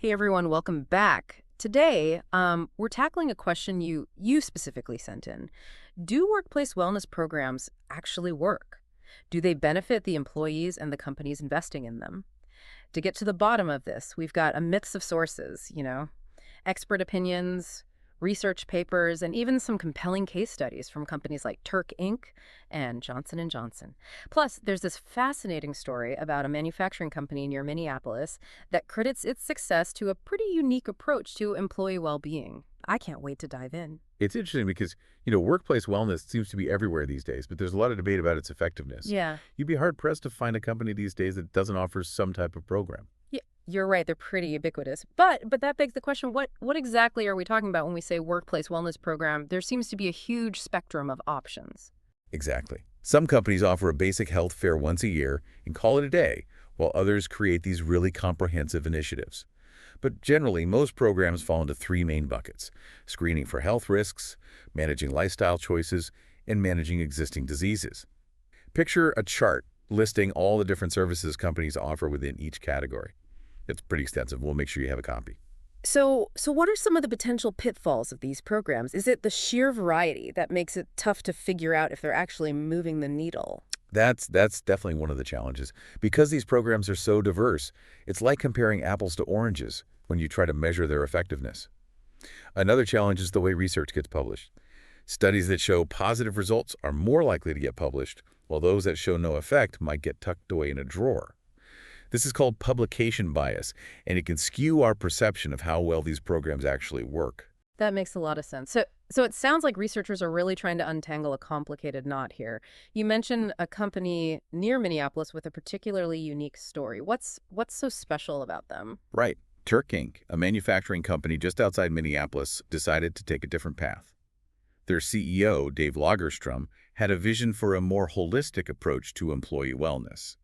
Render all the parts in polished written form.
Hey everyone, welcome back. Today, we're tackling a question you specifically sent in. Do workplace wellness programs actually work? Do they benefit the employees and the companies investing in them? To get to the bottom of this, we've got a mix of sources, expert opinions, research papers, and even some compelling case studies from companies like Turk Inc. and Johnson. Plus, there's this fascinating story about a manufacturing company near Minneapolis that credits its success to a pretty unique approach to employee well-being. I can't wait to dive in. It's interesting because, workplace wellness seems to be everywhere these days, but there's a lot of debate about its effectiveness. Yeah. You'd be hard-pressed to find a company these days that doesn't offer some type of program. Yeah, you're right. They're pretty ubiquitous. But that begs the question, what exactly are we talking about when we say workplace wellness program? There seems to be a huge spectrum of options. Exactly. Some companies offer a basic health fair once a year and call it a day, while others create these really comprehensive initiatives. But generally, most programs fall into three main buckets: screening for health risks, managing lifestyle choices, and managing existing diseases. Picture a chart listing all the different services companies offer within each category. It's pretty extensive. We'll make sure you have a copy. So what are some of the potential pitfalls of these programs? Is it the sheer variety that makes it tough to figure out if they're actually moving the needle? That's definitely one of the challenges. Because these programs are so diverse, it's like comparing apples to oranges when you try to measure their effectiveness. Another challenge is the way research gets published. Studies that show positive results are more likely to get published, while those that show no effect might get tucked away in a drawer. This is called publication bias, and it can skew our perception of how well these programs actually work. That makes a lot of sense. So it sounds like researchers are really trying to untangle a complicated knot here. You mentioned a company near Minneapolis with a particularly unique story. What's so special about them? Right. Turk Inc., a manufacturing company just outside Minneapolis, decided to take a different path. Their CEO, Dave Lagerstrom, had a vision for a more holistic approach to employee wellness.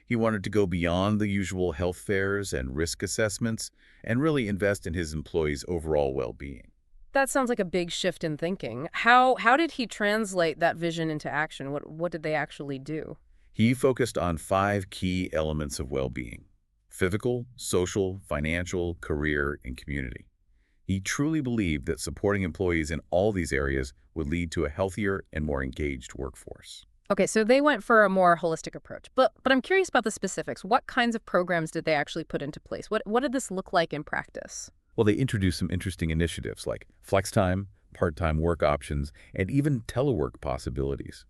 He wanted to go beyond the usual health fairs and risk assessments and really invest in his employees' overall well-being. That sounds like a big shift in thinking. How did he translate that vision into action? What did they actually do? He focused on 5 key elements of well-being: physical, social, financial, career, and community. He truly believed that supporting employees in all these areas would lead to a healthier and more engaged workforce. Okay, so they went for a more holistic approach. But I'm curious about the specifics. What kinds of programs did they actually put into place? What did this look like in practice? Well, they introduced some interesting initiatives like flex time, part-time work options, and even telework possibilities.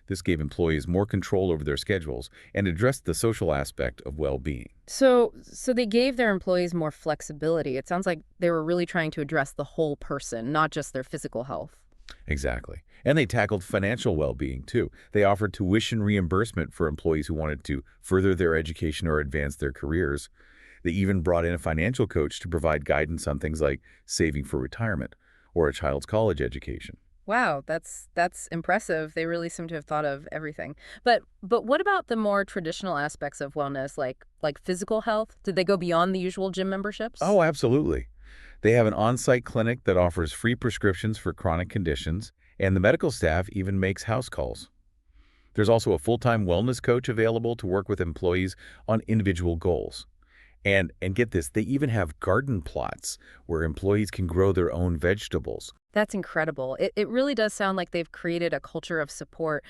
This gave employees more control over their schedules and addressed the social aspect of well-being. So they gave their employees more flexibility. It sounds like they were really trying to address the whole person, not just their physical health. Exactly. And they tackled financial well-being, too. They offered tuition reimbursement for employees who wanted to further their education or advance their careers. They even brought in a financial coach to provide guidance on things like saving for retirement or a child's college education. Wow, that's impressive. They really seem to have thought of everything. But what about the more traditional aspects of wellness, like physical health? Did they go beyond the usual gym memberships? Oh, absolutely. They have an on-site clinic that offers free prescriptions for chronic conditions, and the medical staff even makes house calls. There's also a full-time wellness coach available to work with employees on individual goals. And get this, they even have garden plots where employees can grow their own vegetables. That's incredible. It really does sound like they've created a culture of support.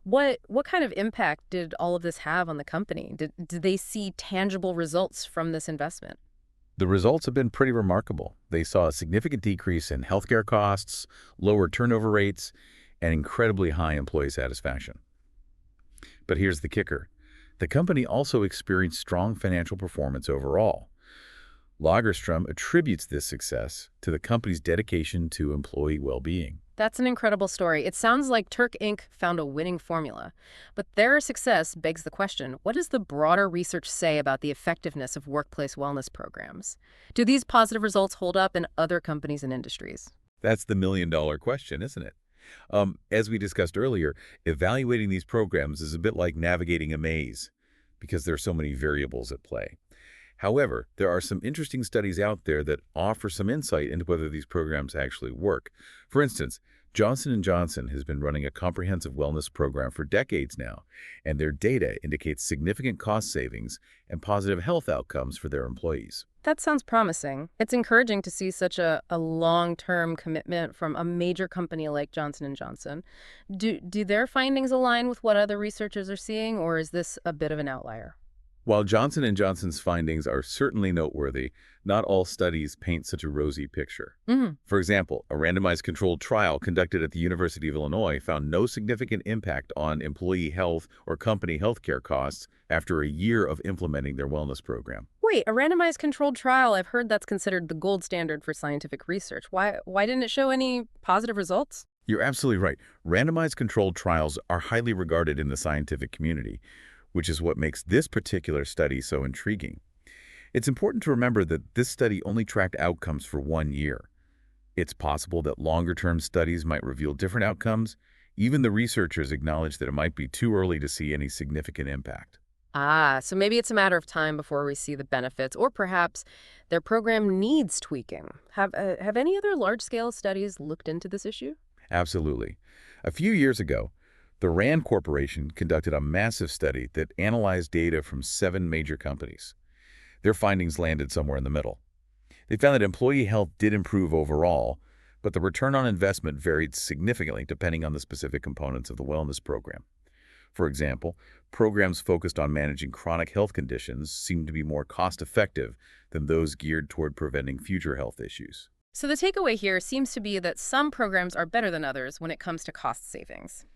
What kind of impact did all of this have on the company? Did they see tangible results from this investment? The results have been pretty remarkable. They saw a significant decrease in healthcare costs, lower turnover rates, and incredibly high employee satisfaction. But here's the kicker. The company also experienced strong financial performance overall. Lagerstrom attributes this success to the company's dedication to employee well-being. That's an incredible story. It sounds like Turk Inc. found a winning formula. But their success begs the question, what does the broader research say about the effectiveness of workplace wellness programs? Do these positive results hold up in other companies and industries? That's the million-dollar question, isn't it? As we discussed earlier, evaluating these programs is a bit like navigating a maze because there are so many variables at play. However, there are some interesting studies out there that offer some insight into whether these programs actually work. For instance, Johnson & Johnson has been running a comprehensive wellness program for decades now, and their data indicates significant cost savings and positive health outcomes for their employees. That sounds promising. It's encouraging to see such a long-term commitment from a major company like Johnson & Johnson. Do their findings align with what other researchers are seeing, or is this a bit of an outlier? While Johnson & Johnson's findings are certainly noteworthy, not all studies paint such a rosy picture. For example, a randomized controlled trial conducted at the University of Illinois found no significant impact on employee health or company healthcare costs after a year of implementing their wellness program. Wait, a randomized controlled trial? I've heard that's considered the gold standard for scientific research. Why didn't it show any positive results? You're absolutely right. Randomized controlled trials are highly regarded in the scientific community, which is what makes this particular study so intriguing. It's important to remember that this study only tracked outcomes for 1 year. It's possible that longer-term studies might reveal different outcomes. Even the researchers acknowledge that it might be too early to see any significant impact. So maybe it's a matter of time before we see the benefits, or perhaps their program needs tweaking. Have any other large-scale studies looked into this issue? Absolutely. A few years ago, the RAND Corporation conducted a massive study that analyzed data from 7 major companies. Their findings landed somewhere in the middle. They found that employee health did improve overall, but the return on investment varied significantly depending on the specific components of the wellness program. For example, programs focused on managing chronic health conditions seemed to be more cost-effective than those geared toward preventing future health issues. So the takeaway here seems to be that some programs are better than others when it comes to cost savings.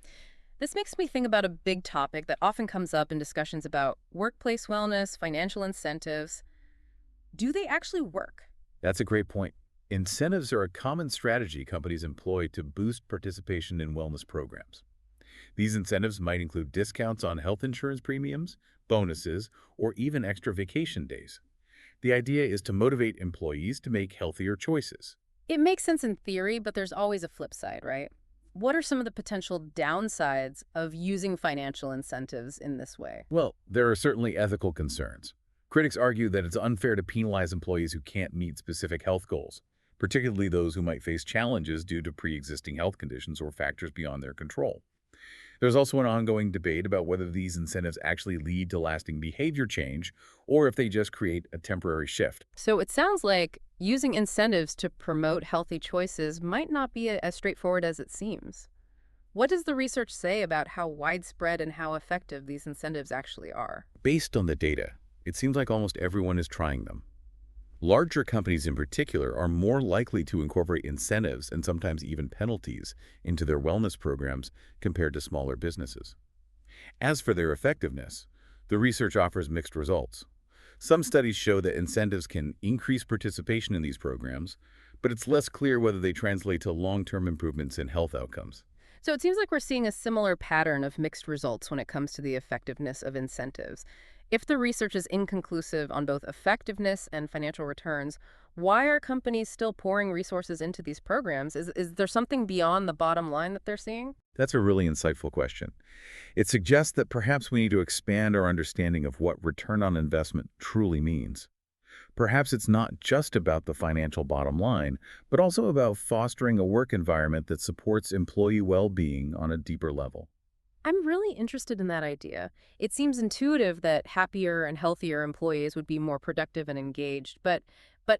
This makes me think about a big topic that often comes up in discussions about workplace wellness, financial incentives. Do they actually work? That's a great point. Incentives are a common strategy companies employ to boost participation in wellness programs. These incentives might include discounts on health insurance premiums, bonuses, or even extra vacation days. The idea is to motivate employees to make healthier choices. It makes sense in theory, but there's always a flip side, right? What are some of the potential downsides of using financial incentives in this way? Well, there are certainly ethical concerns. Critics argue that it's unfair to penalize employees who can't meet specific health goals, particularly those who might face challenges due to pre-existing health conditions or factors beyond their control. There's also an ongoing debate about whether these incentives actually lead to lasting behavior change or if they just create a temporary shift. So it sounds like using incentives to promote healthy choices might not be as straightforward as it seems. What does the research say about how widespread and how effective these incentives actually are? Based on the data, it seems like almost everyone is trying them. Larger companies in particular are more likely to incorporate incentives and sometimes even penalties into their wellness programs compared to smaller businesses. As for their effectiveness, the research offers mixed results. Some studies show that incentives can increase participation in these programs, but it's less clear whether they translate to long-term improvements in health outcomes. So it seems like we're seeing a similar pattern of mixed results when it comes to the effectiveness of incentives. If the research is inconclusive on both effectiveness and financial returns, why are companies still pouring resources into these programs? Is there something beyond the bottom line that they're seeing? That's a really insightful question. It suggests that perhaps we need to expand our understanding of what return on investment truly means. Perhaps it's not just about the financial bottom line, but also about fostering a work environment that supports employee well-being on a deeper level. I'm really interested in that idea. It seems intuitive that happier and healthier employees would be more productive and engaged, but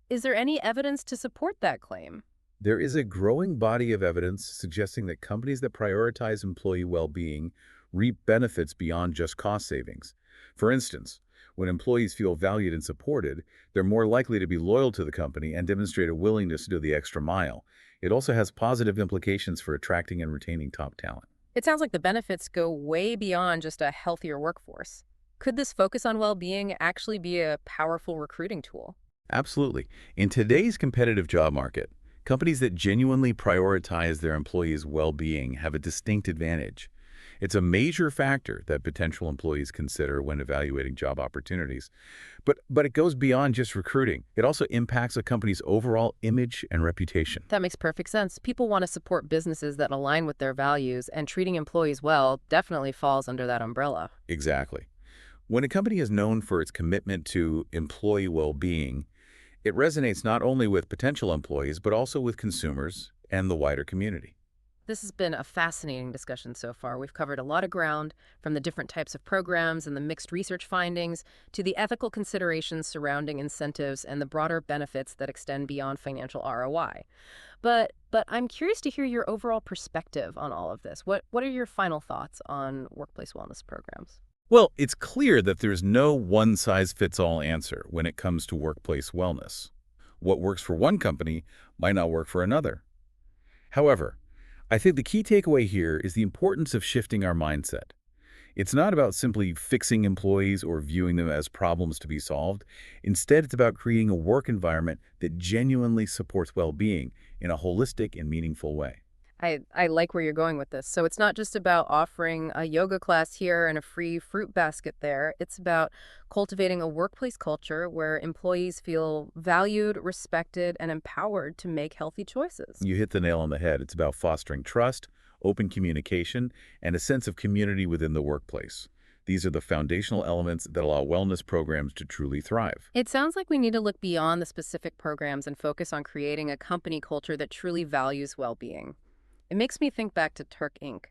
is there any evidence to support that claim? There is a growing body of evidence suggesting that companies that prioritize employee well-being reap benefits beyond just cost savings. For instance, when employees feel valued and supported, they're more likely to be loyal to the company and demonstrate a willingness to do the extra mile. It also has positive implications for attracting and retaining top talent. It sounds like the benefits go way beyond just a healthier workforce. Could this focus on well-being actually be a powerful recruiting tool? Absolutely. In today's competitive job market, companies that genuinely prioritize their employees' well-being have a distinct advantage. It's a major factor that potential employees consider when evaluating job opportunities. But it goes beyond just recruiting. It also impacts a company's overall image and reputation. That makes perfect sense. People want to support businesses that align with their values, and treating employees well definitely falls under that umbrella. Exactly. When a company is known for its commitment to employee well-being, it resonates not only with potential employees, but also with consumers and the wider community. This has been a fascinating discussion so far. We've covered a lot of ground, from the different types of programs and the mixed research findings to the ethical considerations surrounding incentives and the broader benefits that extend beyond financial ROI. But I'm curious to hear your overall perspective on all of this. What are your final thoughts on workplace wellness programs? Well, it's clear that there's no one-size-fits-all answer when it comes to workplace wellness. What works for one company might not work for another. However, I think the key takeaway here is the importance of shifting our mindset. It's not about simply fixing employees or viewing them as problems to be solved. Instead, it's about creating a work environment that genuinely supports well-being in a holistic and meaningful way. I like where you're going with this. So it's not just about offering a yoga class here and a free fruit basket there. It's about cultivating a workplace culture where employees feel valued, respected, and empowered to make healthy choices. You hit the nail on the head. It's about fostering trust, open communication, and a sense of community within the workplace. These are the foundational elements that allow wellness programs to truly thrive. It sounds like we need to look beyond the specific programs and focus on creating a company culture that truly values well-being. It makes me think back to Turk Inc.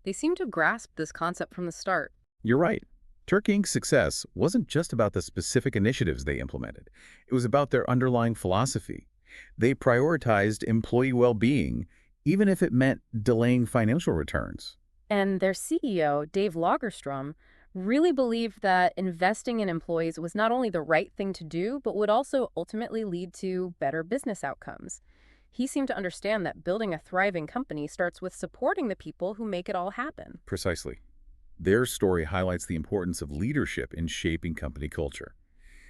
They seem to grasp this concept from the start. You're right. Turk Inc.'s success wasn't just about the specific initiatives they implemented. It was about their underlying philosophy. They prioritized employee well-being, even if it meant delaying financial returns. And their CEO, Dave Lagerstrom, really believed that investing in employees was not only the right thing to do, but would also ultimately lead to better business outcomes. He seemed to understand that building a thriving company starts with supporting the people who make it all happen. Precisely. Their story highlights the importance of leadership in shaping company culture.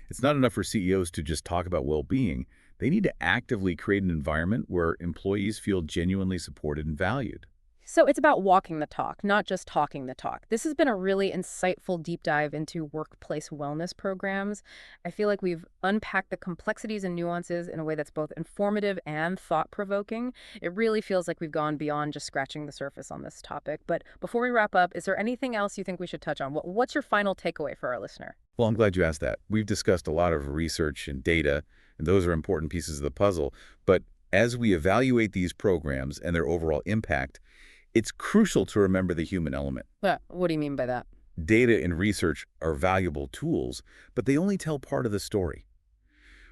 It's not enough for CEOs to just talk about well-being. They need to actively create an environment where employees feel genuinely supported and valued. So it's about walking the talk, not just talking the talk. This has been a really insightful deep dive into workplace wellness programs. I feel like we've unpacked the complexities and nuances in a way that's both informative and thought-provoking. It really feels like we've gone beyond just scratching the surface on this topic. But before we wrap up, is there anything else you think we should touch on? What's your final takeaway for our listener? Well, I'm glad you asked that. We've discussed a lot of research and data, and those are important pieces of the puzzle. But as we evaluate these programs and their overall impact, it's crucial to remember the human element. What do you mean by that? Data and research are valuable tools, but they only tell part of the story.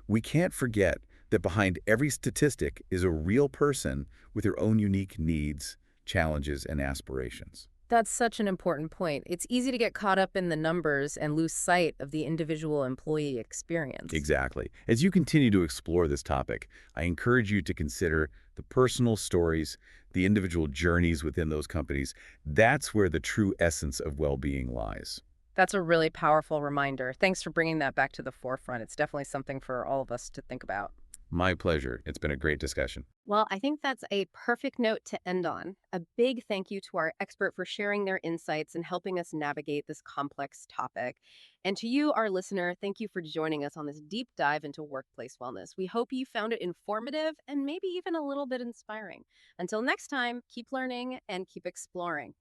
We can't forget that behind every statistic is a real person with their own unique needs, challenges, and aspirations. That's such an important point. It's easy to get caught up in the numbers and lose sight of the individual employee experience. Exactly. As you continue to explore this topic, I encourage you to consider the personal stories, the individual journeys within those companies. That's where the true essence of well-being lies. That's a really powerful reminder. Thanks for bringing that back to the forefront. It's definitely something for all of us to think about. My pleasure. It's been a great discussion. Well, I think that's a perfect note to end on. A big thank you to our expert for sharing their insights and helping us navigate this complex topic. And to you, our listener, thank you for joining us on this deep dive into workplace wellness. We hope you found it informative and maybe even a little bit inspiring. Until next time, keep learning and keep exploring.